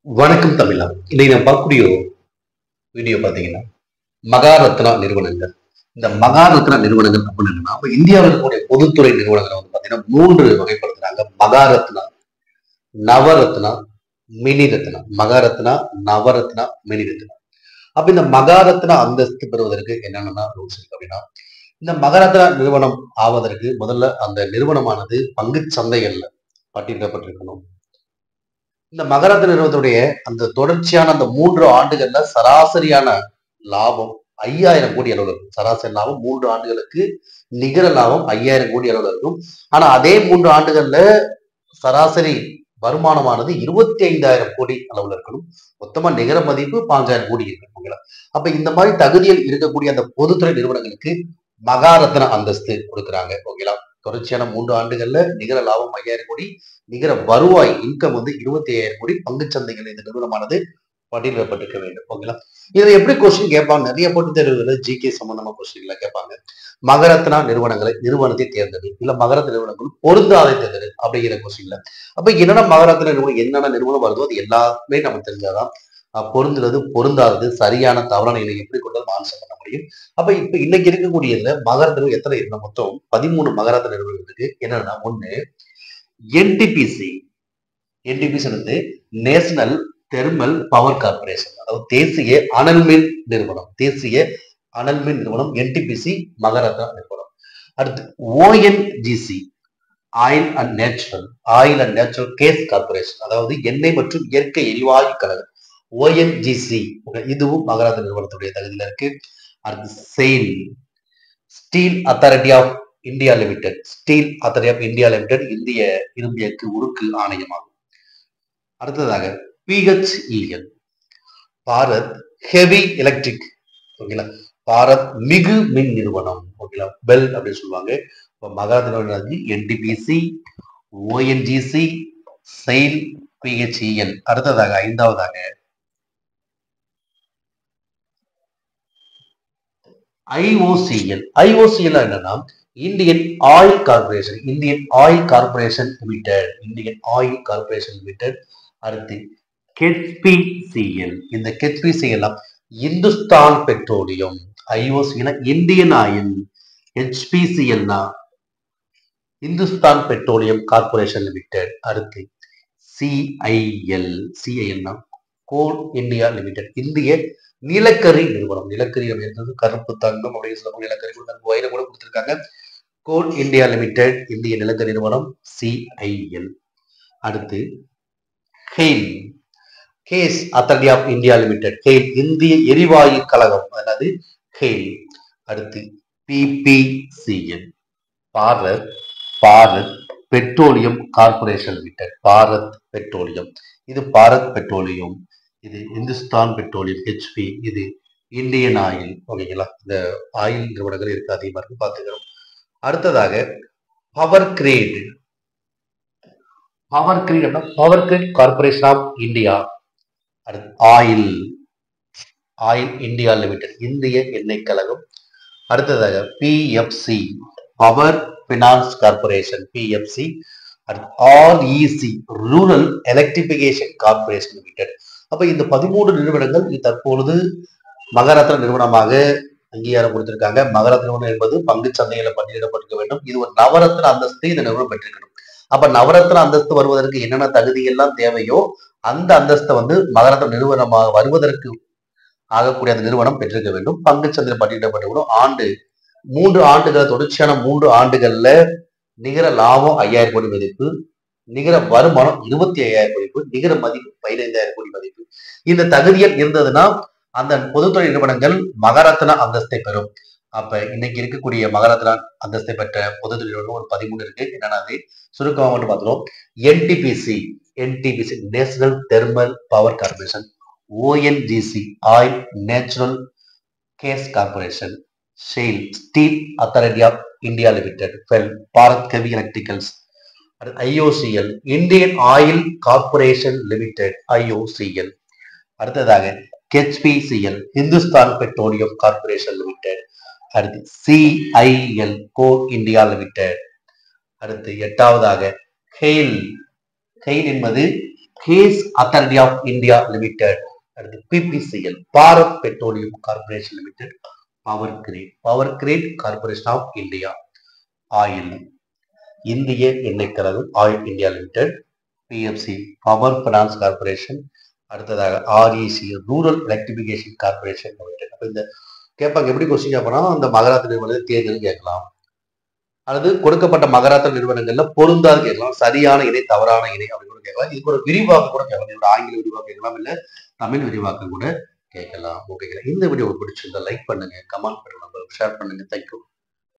வணக்கம் தமிழா. இன்னைக்கு நான் பார்க்கக்கூடிய வீடியோ பார்த்தீங்கன்னா மகாரத்னா நிறுவனங்கள். இந்த மகாரத்னா நிறுவனங்கள் அப்படின்னு என்னன்னா, அப்ப இந்தியாவில் இருக்கக்கூடிய பொதுத்துறை நிறுவனங்களை வந்து பார்த்தீங்கன்னா 3 வகைப்படுத்துறாங்க. மகாரத்னா, நவரத்னா, மினிரத்னா. மகாரத்னா, நவரத்னா, மினிரத்னா. அப்ப இந்த மகாரத்னா அந்தஸ்து பெறுவதற்கு என்னென்ன ரூல்ஸ் இருக்கு அப்படின்னா, இந்த மகாரத்னா நிறுவனம் ஆவதற்கு முதல்ல அந்த நிறுவனமானது பங்குச் சந்தைகள்ல பட்டியலிடப்பட்டிருக்கணும். இந்த மகரத்ன நிறுவனத்துடைய அந்த தொடர்ச்சியான அந்த 3 ஆண்டுகள்ல சராசரியான லாபம் 5000 கோடி அளவுல இருக்கும். சராசரி லாபம் 3 ஆண்டுகளுக்கு நிகர லாபம் 5000 கோடி அளவுல இருக்கும். ஆனா அதே 3 ஆண்டுகள்ல சராசரி வருமானமானது 25,000 கோடி அளவுல இருக்கணும். மொத்தமா நிகர மதிப்பு 5,000 கோடி இருக்கு. அப்ப இந்த மாதிரி தகுதியில் இருக்கக்கூடிய அந்த பொதுத்துறை நிறுவனங்களுக்கு மகாரத்னா அந்தஸ்து கொடுக்குறாங்க. ஓகேங்களா? தொடர்ச்சியான 3 ஆண்டுகள்ல நிகர லாபம் 5000 கோடி, நிகர வருவாய் இன்கம் வந்து 25,000 கோடி பங்குச் சந்தைகள் இந்த நிறுவனமானது பட்டியலிடப்பட்டிருக்க வேண்டும். ஓகேங்களா? இதுல எப்படி கொஸ்டின் கேட்பாங்க? நிறைய போட்டித் தேர்வுகள்ல ஜிகே சம்பந்தமா கொஸ்டின்ல கேட்பாங்க. மகரத்னா நிறுவனத்தை தேர்ந்தெடு, இல்ல மகரத்னா நிறுவனங்கள் பொருந்தாதை தேர்ந்தெடு அப்படிங்கிற கொஸ்டின்ல. அப்ப என்னென்ன மகரத்னா நிறுவனம் என்னென்ன நிறுவனம் வருதோ அது எல்லாமே நம்ம தெரிஞ்சாதான் பொருந்துறது பொருந்தாதது சரியான தவறான இதை எப்படி கொண்டாலும் ஆன்சர் பண்ண முடியும். அப்ப இப்ப இன்னைக்கு இருக்கக்கூடியதுல மகரத்னா நிறுவனம் எத்தனை இருக்கு? மொத்தம் 13 மகரத்னா நிறுவனங்கள் இருக்கு. என்னன்னா, ஒண்ணு என்டிபிசி. என்டிபிசி வந்து நேஷனல் தெர்மல் பவர் கார்பரேஷன், அதாவது தேசிய அனல்மின் நிறுவனம். தேசிய அனல்மின் நிறுவனம் என்டிபிசி மகரத்னா நிறுவனம். அடுத்து ONGC, oil and natural Gas corporation, அதாவது எண்ணெய் மற்றும் இயற்கை எரிவாயு கழகம். ஓஎன்ஜிசி இதுவும் மகரத்னா நிறுவனத்துடைய தகுதியில இருக்கு. அடுத்து SAIL, steel authority of India limited. Steel authority of India limited இந்திய இரும்பியக்கு உருக்கு ஆணையமாகும். அடுத்ததாக பிஹெச்இஎல், பாரத் ஹெவி எலக்ட்ரிக். ஓகேங்களா? பாரத் மிகு மின் நிறுவனம். ஓகேங்களா? பெல் அப்படின்னு சொல்லுவாங்க. இப்போ Maharatna NTPC, ONGC, SAIL, BHEL. அடுத்ததாக ஐந்தாவதாக ஐஓசிஎல். ஐஓசிஎல் என்னன்னா Indian Oil Corporation. Indian Oil Corporation Limited. Indian Oil Corporation Limited. அடுத்து ஹெச்பிசிஎல். இந்த HPCL Hindustan Petroleum. IOCL Indian Oil. ஹெச்பிசிஎல்னா இந்துஸ்தான் பெட்ரோலியம் கார்பரேஷன் லிமிடெட். அடுத்து சிஐஎல். சிஐஎல்னா கோல் இந்தியா லிமிடெட். இந்திய நிலக்கரி நிறுவனம். நிலக்கரி அப்படின்றது கருப்பு தங்கம் அப்படின்னு சொல்லக்கூடிய நிலக்கரி வயிறு கூட கொடுத்திருக்காங்க. கோல் இந்தியா லிமிடெட் இந்திய நிலக்கரி நிறுவனம் சிஐஎல். அடுத்து GAIL, gas authority of India limited. GAIL இந்திய எரிவாயு கழகம், அதாவது ஹெயில். அடுத்து BPCL, Bharat petroleum corporation limited. Bharat petroleum, இது பாரத் பெட்ரோலியம். இது இந்துஸ்தான் பெட்ரோலியம் ஹெச்பி. இது இந்தியன் ஆயில். ஓகேங்களா? இந்த ஆயில் நிறுவனங்கள் இருக்கு, அதிகமா இருக்கு, பார்த்துக்கிறோம். அடுத்ததாக power grid. Power great corporation of India. அடுத்து ஆயில் இந்தியா லிமிடெட் இந்திய எண்ணெய் கழகம். அடுத்ததாக PFC, power finance corporation, PFC. REC, rural electrification corporation limited. அப்ப இந்த 13 நிறுவனங்கள் தற்பொழுது மகரத்னா நிறுவனமாக அங்கீகாரம் கொடுத்திருக்காங்க. மகரத்னா நிறுவனம் என்பது பங்கு சந்தைகளை பட்டியலிடப்பட்டிருக்க வேண்டும். இது ஒரு நவரத்ன அந்தஸ்து இந்த நிறுவனம் பெற்றிருக்கணும். அப்ப நவரத்ன அந்தஸ்து வருவதற்கு என்னென்ன தகுதி எல்லாம் தேவையோ அந்த அந்தஸ்தை வந்து மகரத்ன நிறுவனமாக வருவதற்கு ஆகக்கூடிய அந்த நிறுவனம் பெற்றிருக்க வேண்டும். பங்கு சந்தையில் பட்டியலிடப்பட்டிருக்கணும். 3 ஆண்டுகள், தொடர்ச்சியான 3 ஆண்டுகள்ல நிகர லாபம் 5000 கோடி மதிப்பு, நிகர வருமானம் 25,000 கோடி, நிகர மதிப்பு 15,000 கோடி மதிப்பு. இந்த தகுதியில் இருந்ததுன்னா அந்த பொதுத்துறை நிறுவனங்கள் மகரத்னா அந்தஸ்தை பெறும். அப்ப இன்னைக்கு இருக்கக்கூடிய மகரத்னா அந்தஸ்தை பெற்ற பொதுத்துறை நிறுவனம் ஒரு 13 இருக்கு. என்னன்னா சுருக்கமாக மட்டும் பார்த்துருவோம். NTPC National Thermal Power Corporation. ONGC Oil Natural Gas Corporation. SAIL Steel authority of India Limited. Bharat Heavy Electricals. IOCL Indian Oil Corporation Limited, IOCL. அடுத்ததாக HPCL Hindustan Petroleum corporation Limited. அடுத்து சிஐஎல் கோல் இந்தியா லிமிடெட். அடுத்து 8வதாக GAIL என்பது Gas authority of India Limited, அடுத்து BPCL, Bharat petroleum corporation Limited, Power great corporation of India, oil, இந்திய எண்ணெய் கழகம் Oil India Limited, PFC Power finance corporation, அடுத்ததாக REC rural electrification corporation limited. அப்ப இந்த கேட்பாங்க எப்படி கொஸ்டின் கேட்போம்னா அந்த மகராத்த நிறுவனத்தை தேர்தல் கேட்கலாம், அல்லது கொடுக்கப்பட்ட மகராத்த நிறுவனங்கள்ல பொருந்தாது கேட்கலாம், சரியான இணை தவறான இணை அப்படின்னு கூட கேட்கலாம். இதுக்கு ஒரு விரிவாக்கம் கூட கேட்கலாம், இதோட ஆங்கில விரிவாக்கம் கேட்கலாம், இல்ல தமிழ் விரிவாக்கம் கூட கேட்கலாம். ஓகேங்களா? இந்த வீடியோ பிடிச்சிருந்தா லைக் பண்ணுங்க, கமெண்ட் பண்ணுங்க, ஷேர் பண்ணுங்க. தேங்க்யூ.